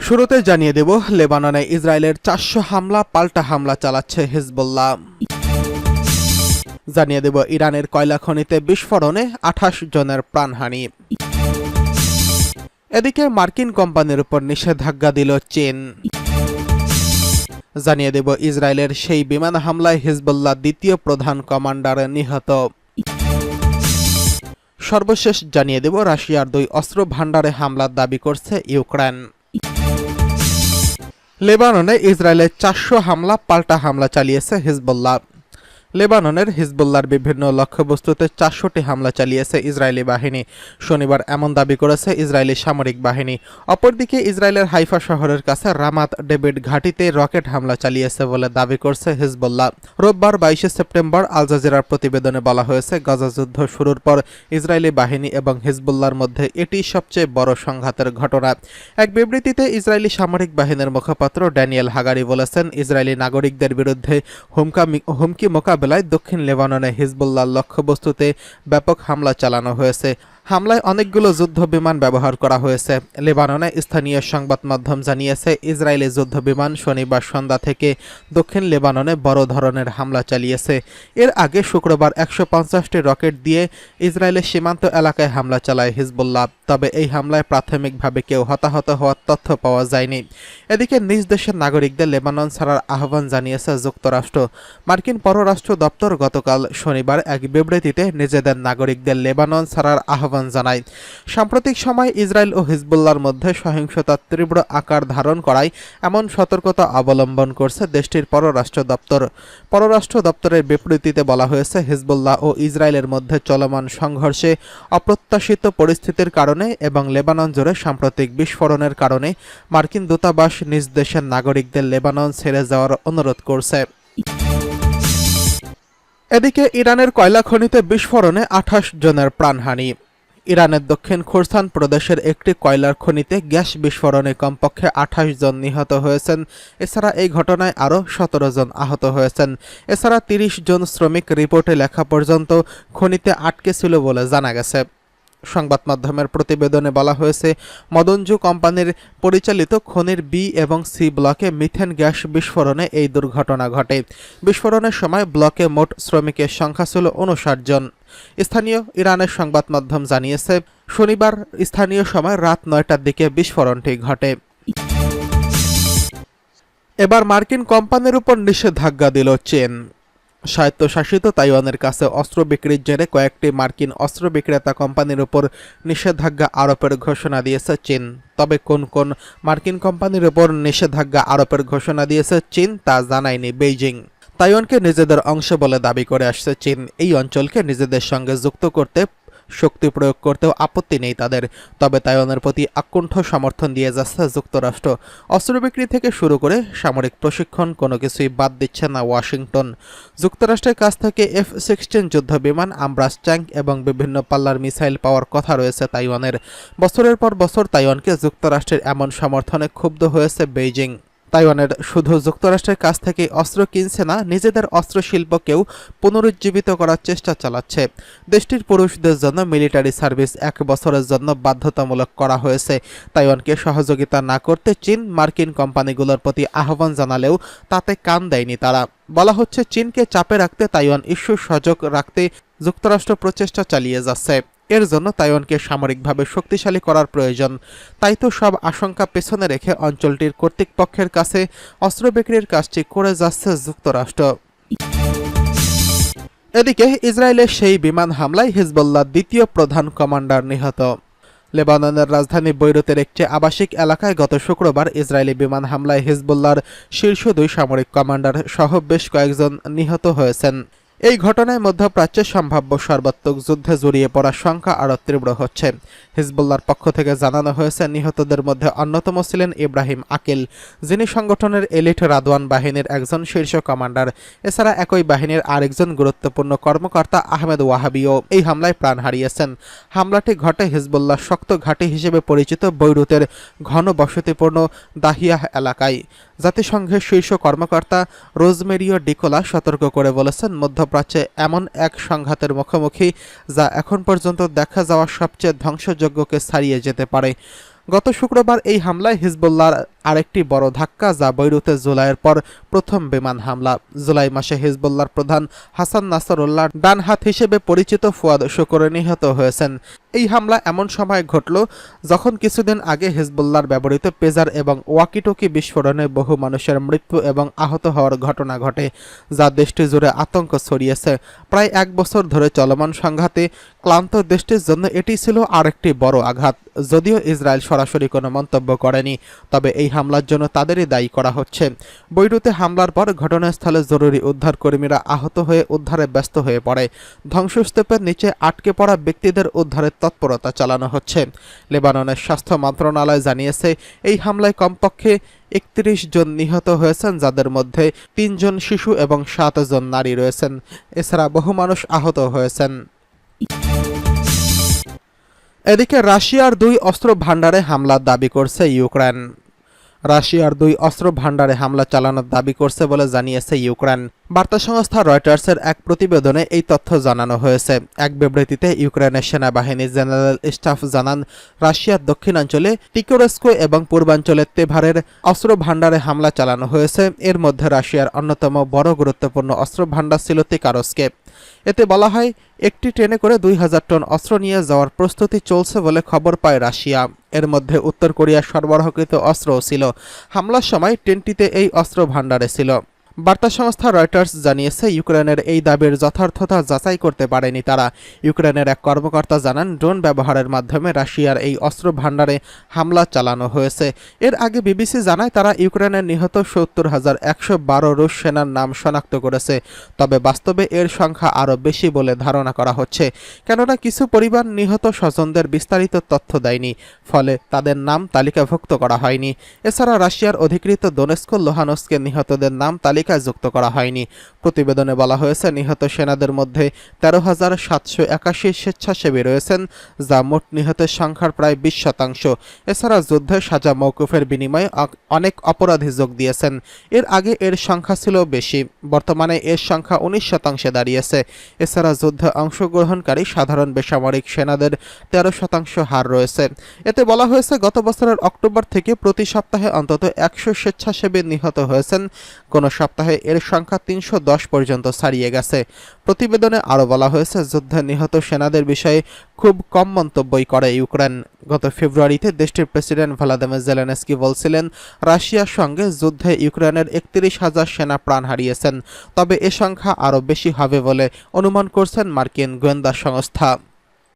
শুরুতে জানিয়ে দেব, লেবাননে ইসরায়েলের 400 হামলা পাল্টা হামলা চালাচ্ছে হিজবুল্লাহ। জানিয়ে দেব, ইরানের কয়লা খনিতে বিস্ফোরণে 28 জনের প্রাণহানি। এদিকে মার্কিন কোম্পানির উপর নিষেধাজ্ঞা দিল চীন। জানিয়ে দেব, ইসরায়েলের সেই বিমান হামলায় হিজবুল্লাহ দ্বিতীয় প্রধান কমান্ডার নিহত। সর্বশেষ জানিয়ে দেব, রাশিয়ার 2 অস্ত্র ভান্ডারে হামলার দাবি করছে ইউক্রেন। লেবাননে ইসরায়েলের 400 হামলা পাল্টা হামলা চালিয়েছে হিজবুল্লাহ। লেবাননের হিজবুল্লাহর বিভিন্ন লক্ষ্যবস্তুতে 400টি হামলা চালিয়েছে ইসরায়েলি বাহিনী। শনিবার এমন দাবি করেছে ইসরায়েলি সামরিক বাহিনী। অপরদিকে ইসরায়েলের হাইফা শহরের কাছে রামাত ডেভিড ঘাঁটিতে রকেট হামলা চালিয়েছে বলে দাবি করছে হিজবুল্লাহ। রোববার 22 সেপ্টেম্বর আল জাজিরার প্রতিবেদনে বলা হয়েছে, গাজা যুদ্ধ শুরুর পর ইসরায়েলি বাহিনী এবং হিজবুল্লাহর মধ্যে এটি সবচেয়ে বড় সংঘাতের ঘটনা। এক বিবৃতিতে ইসরায়েলি সামরিক বাহিনীর মুখপাত্র ড্যানিয়েল হাগারি বলেছেন, ইসরায়েলি নাগরিকদের বিরুদ্ধে হুমকি মোকাবেলায় দক্ষিণ লেবাননে হিজবুল্লাহর লক্ষ্যবস্তুতে ব্যাপক হামলা চালানো হয়েছে। হামলায় অনেকগুলো যুদ্ধ বিমান ব্যবহার করা হয়েছে। লেবাননে স্থানীয় সংবাদ মাধ্যম জানিয়েছে, ইসরায়েলি যুদ্ধ বিমান শনিবার সন্ধ্যা থেকে দক্ষিণ লেবাননে বড় ধরনের হামলা চালিয়েছে। এর আগে শুক্রবার 150টি রকেট দিয়ে ইসরায়েলের সীমান্ত এলাকায় হামলা চালায় হিজবুল্লাহ। তবে এই হামলায় প্রাথমিকভাবে কেউ হতাহত হওয়ার তথ্য পাওয়া যায়নি। এদিকে নিজ দেশের নাগরিকদের লেবানন ছাড়ার আহ্বান জানিয়েছে যুক্তরাষ্ট্র। মার্কিন পররাষ্ট্র দপ্তর গতকাল শনিবার এক বিবৃতিতে নিজেদের নাগরিকদের লেবানন ছাড়ার আহ্বান জানায়। সাম্প্রতিক সময় ইসরায়েল ও হিজবুল্লাহর মধ্যে সহিংসতা তীব্র আকার ধারণ করায় এমন সতর্কতা অবলম্বন করছে দেশটির পররাষ্ট্র দপ্তর। পররাষ্ট্র দপ্তরের বিবৃতিতে বলা হয়েছে, হিজবুল্লাহ ও ইসরায়েলের মধ্যে চলমান সংঘর্ষে অপ্রত্যাশিত পরিস্থিতির কারণে এবং লেবানন জুড়ে সাম্প্রতিক বিস্ফোরণের কারণে মার্কিন দূতাবাস নিজ দেশের নাগরিকদের লেবানন ছেড়ে যাওয়ার অনুরোধ করছে। এদিকে ইরানের কয়লা খনিতে বিস্ফোরণে 28 জনের প্রাণহানি। ইরানের দক্ষিণ খোরসান প্রদেশের একটি কয়লার খনিতে গ্যাস বিস্ফোরণে কমপক্ষে 28 জন নিহত হয়েছেন। এছাড়া এই ঘটনায় আরও 17 জন আহত হয়েছেন। এছাড়া 30 জন শ্রমিক রিপোর্টে লেখা পর্যন্ত খনিতে আটকে ছিল বলে জানা গেছে। সংবাদ মাধ্যমের প্রতিবেদনে বলা হয়েছে, মদনজু কোম্পানির পরিচালিত খনির বি এবং সি ব্লকে মিথেন গ্যাস বিস্ফোরণে এই দুর্ঘটনা ঘটে। বিস্ফোরণের সময় ব্লকে মোট শ্রমিকের সংখ্যা ছিল 59 জন। স্থানীয় ইরানের সংবাদ মাধ্যম জানিয়েছে, শনিবার স্থানীয় সময় রাত 9টার দিকে বিস্ফোরণটি ঘটে। এবার মার্কিন কোম্পানির উপর নিষেধাজ্ঞা দিল চীন। স্বায়ত্তশাসিত তাইওয়ানের কাছে অস্ত্র বিক্রির জেরে কয়েকটি মার্কিন অস্ত্র বিক্রেতা কোম্পানির উপর নিষেধাজ্ঞা আরোপের ঘোষণা দিয়েছে চীন। তবে কোন কোন মার্কিন কোম্পানির উপর নিষেধাজ্ঞা আরোপের ঘোষণা দিয়েছে চীন তা জানায়নি বেইজিং। তাইওয়ানকে নিজেদের অংশ বলে দাবি করে আসছে চীন। এই অঞ্চলকে নিজেদের সঙ্গে যুক্ত করতে শক্তি প্রয়োগ করতেও আপত্তি নেই তাদের। তবে তাইওয়ানের প্রতি আকুণ্ঠ সমর্থন দিয়ে যাচ্ছে যুক্তরাষ্ট্র। অস্ত্র বিক্রি থেকে শুরু করে সামরিক প্রশিক্ষণ কোনো কিছুই বাদ দিচ্ছে না ওয়াশিংটন। যুক্তরাষ্ট্রের কাছ থেকে F-16 যুদ্ধ বিমান, আমব্রাস ট্যাঙ্ক এবং বিভিন্ন পাল্লার মিসাইল পাওয়ার কথা রয়েছে তাইওয়ানের। বছরের পর বছর তাইওয়ানকে যুক্তরাষ্ট্রের এমন সমর্থনে ক্ষুব্ধ হয়েছে বেইজিং। তাইওয়ানের শুধু যুক্তরাষ্ট্রের কাছ থেকে অস্ত্র কিনছে না, নিজেদের অস্ত্র শিল্পকেও পুনরুজ্জীবিত করার চেষ্টা চালাচ্ছে। দেশটির পুরুষদের জন্য মিলিটারি সার্ভিস 1 বছরের জন্য বাধ্যতামূলক করা হয়েছে। তাইওয়ানকে সহযোগিতা না করতে চীন মার্কিন কোম্পানিগুলোর প্রতি আহ্বান জানালেও তাতে কান দেয়নি তারা। বলা হচ্ছে, চীনকে চাপে রাখতে তাইওয়ান ইস্যু সজাগ রাখতে যুক্তরাষ্ট্র প্রচেষ্টা চালিয়ে যাচ্ছে। এর জন্য তাইওয়ানকে সামরিকভাবে শক্তিশালী করার প্রয়োজন। তাই তো সব আশঙ্কা পেছনে রেখে অঞ্চলটির কর্তৃপক্ষের কাছে অস্ত্র বিক্রির কাজটি করে যাচ্ছে যুক্তরাষ্ট্র। এদিকে ইসরায়েলের সেই বিমান হামলায় হিজবুল্লাহর দ্বিতীয় প্রধান কমান্ডার নিহত। লেবাননের রাজধানী বৈরুতের একটি আবাসিক এলাকায় গত শুক্রবার ইসরায়েলি বিমান হামলায় হিজবুল্লাহর শীর্ষ 2 সামরিক কমান্ডার সহ বেশ কয়েকজন নিহত হয়েছেন। এই ঘটনায় মধ্যপ্রাচ্যের সম্ভাব্য সর্বাত্মক যুদ্ধে জড়িয়ে পড়ার সংখ্যা আরও তীব্র হচ্ছে। হিজবুল্লাহর পক্ষ থেকে জানানো হয়েছে, নিহতদের মধ্যে অন্যতম ছিলেন ইব্রাহিম আকিল, যিনি সংগঠনের এলিট রাদওয়ান বাহিনীর একজন শীর্ষ কমান্ডার। এছাড়া একই বাহিনীর আরেকজন গুরুত্বপূর্ণ কর্মকর্তা আহমেদ ওয়াহাবিও এই হামলায় প্রাণ হারিয়েছেন। হামলাটি ঘটে হিজবুল্লাহ শক্ত ঘাঁটি হিসেবে পরিচিত বৈরুতের ঘন বসতিপূর্ণ দাহিয়াহ এলাকায়। জাতিসংঘের শীর্ষ কর্মকর্তা রোজমেরিও ডিকোলা সতর্ক করে বলেছেন, মধ্যপ্রাচ্যে এমন এক সংঘাতের মুখোমুখি যা এখন পর্যন্ত দেখা যাওয়া সবচেয়ে ধ্বংসযজ্ঞকে ছাড়িয়ে যেতে পারে। গত শুক্রবার এই হামলায় হিজবুল্লাহর আরেকটি বড় ধাক্কা, যা বৈরুতে জুলাইয়ের পর প্রথম বিমান হামলা। জুলাই মাসে হিজবুল্লাহর প্রধান হাসান নাসরুল্লাহর ডান হাত হিসেবে পরিচিত ফুয়াদ শুকুর নিহত হয়েছেন। এই হামলা এমন সময় ঘটল যখন কিছুদিন আগে হিজবুল্লাহর ব্যবহৃত পেজার এবং ওয়াকিটকি বিস্ফোরণে বহু মানুষের মৃত্যু এবং আহত হওয়ার ঘটনা ঘটে, যা দেশটি জুড়ে আতঙ্ক ছড়িয়েছে। প্রায় এক বছর ধরে চলমান সংঘাতে ক্লান্ত দেশটির জন্য এটি ছিল আরেকটি বড় আঘাত। যদিও ইসরায়েল সরাসরি কোনো মন্তব্য করেনি, তবে এই হামলার জন্য তাদেরই দায়ী করা হচ্ছে। বৈরুতে হামলার পর ঘটনাস্থলে জরুরি উদ্ধারকর্মীরা আহত হয়ে উদ্ধারে ব্যস্ত হয়ে পড়ে। ধ্বংসস্তূপের নিচে আটকে পড়া ব্যক্তিদের উদ্ধারের তৎপরতা চালানো হচ্ছে। লেবাননের স্বাস্থ্য মন্ত্রণালয় জানিয়েছে, এই হামলায় কমপক্ষে ৩১ জন নিহত হয়েছেন, যাদের মধ্যে ৩ জন শিশু এবং ৭ জন নারী রয়েছেন। এছাড়া বহু মানুষ আহত হয়েছেন। এদিকে রাশিয়ার ২ অস্ত্র ভান্ডারে হামলার দাবি করছে ইউক্রেন। রাশিয়ার ২ অস্ত্র ভান্ডারে হামলা চালানোর দাবি করছে বলে জানিয়েছে ইউক্রেন। বার্তা সংস্থা রয়টার্সের এক প্রতিবেদনে এই তথ্য জানানো হয়েছে। এক বিবৃতিতে ইউক্রেনের সেনাবাহিনী জেনারেল স্টাফ জানান, রাশিয়ার দক্ষিণাঞ্চলে টিকোরেস্কো এবং পূর্বাঞ্চলে তেভারের অস্ত্র ভান্ডারে হামলা চালানো হয়েছে। এর মধ্যে রাশিয়ার অন্যতম বড় গুরুত্বপূর্ণ অস্ত্র ভান্ডার ছিল তিকারস্কে। এতে বলা হয়, একটি ট্রেনে করে ২,০০০ টন অস্ত্র নিয়ে যাওয়ার প্রস্তুতি চলছে বলে খবর পায় রাশিয়া। এর মধ্যে উত্তর কোরিয়ার সরবরাহকৃত অস্ত্রও ছিল। হামলার সময় ট্রেনটিতে এই অস্ত্র ভান্ডারে ছিল। বার্তা সংস্থা রয়টার্স জানিয়েছে, ইউক্রেনের এই দাবির যথার্থতা যাচাই করতে পারেনি তারা। ইউক্রেনের এক কর্মকর্তা জানান, ড্রোন ব্যবহারের মাধ্যমে রাশিয়ার এই অস্ত্র ভান্ডারে হামলা চালানো হয়েছে। এর আগে বিবিসি জানায়, তারা ইউক্রেনের নিহত ৭০,১১২ রুশ সেনার নাম শনাক্ত করেছে। তবে বাস্তবে এর সংখ্যা আরও বেশি বলে ধারণা করা হচ্ছে, কেননা কিছু পরিবার নিহত স্বজনদের বিস্তারিত তথ্য দেয়নি, ফলে তাদের নাম তালিকাভুক্ত করা হয়নি। এছাড়া রাশিয়ার অধিকৃত দোনেস্ক, লোহানস্কে নিহতদের নাম তালিকায় যুক্ত করা হয়নি। প্রতিবেদনে বলা হয়েছে, নিহত সেনাদের মধ্যে ১৩,৭৮১ স্বেচ্ছাসেবী রয়েছেন, যা মোট নিহতের সংখ্যার প্রায় ২০%। এছাড়া যুদ্ধে সাজা মওকুফের বিনিময়ে অনেক অপরাধী যোগ দিয়েছেন। এর আগে এর সংখ্যা ছিল বেশি, বর্তমানে এর সংখ্যা ১৯% দাঁড়িয়েছে। এছাড়া যুদ্ধে অংশগ্রহণকারী সাধারণ বেসামরিক সেনাদের ১৩% হার রয়েছে। এতে বলা হয়েছে, গত বছরের অক্টোবর থেকে প্রতি সপ্তাহে অন্তত ১০০ স্বেচ্ছাসেবী নিহত হয়েছেন। কোনো সপ্তাহে এর সংখ্যা ৩১০ পর্যন্ত ছাড়িয়ে গেছে। প্রতিবেদনে আরও বলা হয়েছে, যুদ্ধে নিহত সেনাদের বিষয়ে খুব কম মন্তব্যই করে ইউক্রেন। গত ফেব্রুয়ারিতে দেশটির প্রেসিডেন্ট ভ্লাদিমির জেলেনস্কি বলছিলেন, রাশিয়ার সঙ্গে যুদ্ধে ইউক্রেনের ৩১,০০০ সেনা প্রাণ হারিয়েছেন। তবে এ সংখ্যা আরও বেশি হবে বলে অনুমান করছেন মার্কিন গোয়েন্দা সংস্থা।